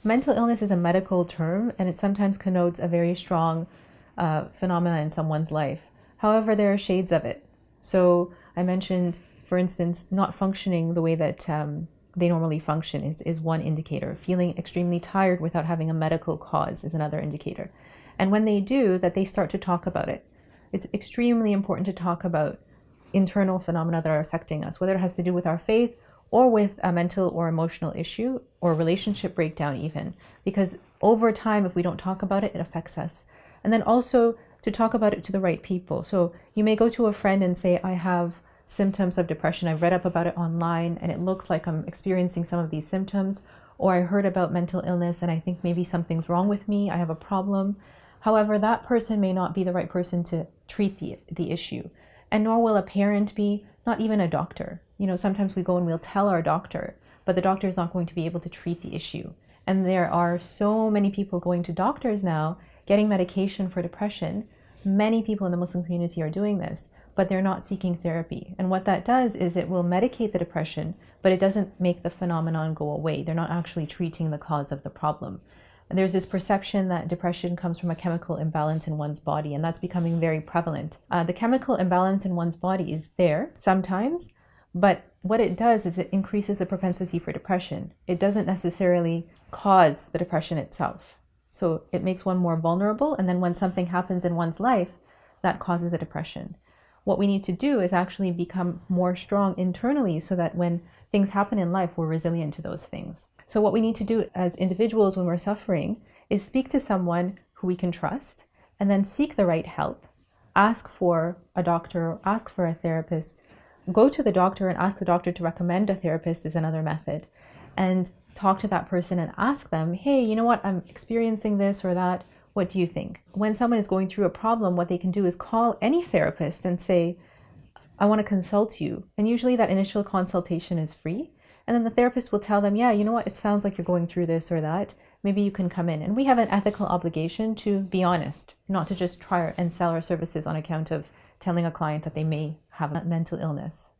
Mental illness is a medical term, and it sometimes connotes a very strong phenomena in someone's life. However, there are shades of it. So I mentioned, for instance, not functioning the way that they normally function is one indicator. Feeling extremely tired without having a medical cause is another indicator. And when they do, that they start to talk about it. It's extremely important to talk about internal phenomena that are affecting us, whether it has to do with our faith or with a mental or emotional issue or relationship breakdown even. Because over time, if we don't talk about it, it affects us. And then also to talk about it to the right people. So you may go to a friend and say, I have symptoms of depression. I've read up about it online and it looks like I'm experiencing some of these symptoms, or I heard about mental illness and I think maybe something's wrong with me. I have a problem. However, that person may not be the right person to treat the issue, and nor will a parent be, not even a doctor. You know, sometimes we go and we'll tell our doctor, but the doctor is not going to be able to treat the issue. And there are so many people going to doctors now, getting medication for depression. Many people in the Muslim community are doing this, but they're not seeking therapy. And what that does is it will medicate the depression, but it doesn't make the phenomenon go away. They're not actually treating the cause of the problem. And there's this perception that depression comes from a chemical imbalance in one's body, and that's becoming very prevalent. The chemical imbalance in one's body is there sometimes, but what it does is it increases the propensity for depression. It doesn't necessarily cause the depression itself. So it makes one more vulnerable, and then when something happens in one's life, that causes a depression. What we need to do is actually become more strong internally so that when things happen in life, we're resilient to those things. So what we need to do as individuals when we're suffering is speak to someone who we can trust and then seek the right help. Ask for a doctor, ask for a therapist. Go to the doctor and ask the doctor to recommend a therapist is another method. And talk to that person and ask them, hey, you know what, I'm experiencing this or that. What do you think? When someone is going through a problem, what they can do is call any therapist and say, I want to consult you. And usually that initial consultation is free. And then the therapist will tell them, yeah, you know what, it sounds like you're going through this or that. Maybe you can come in. And we have an ethical obligation to be honest, not to just try and sell our services on account of telling a client that they may have a mental illness.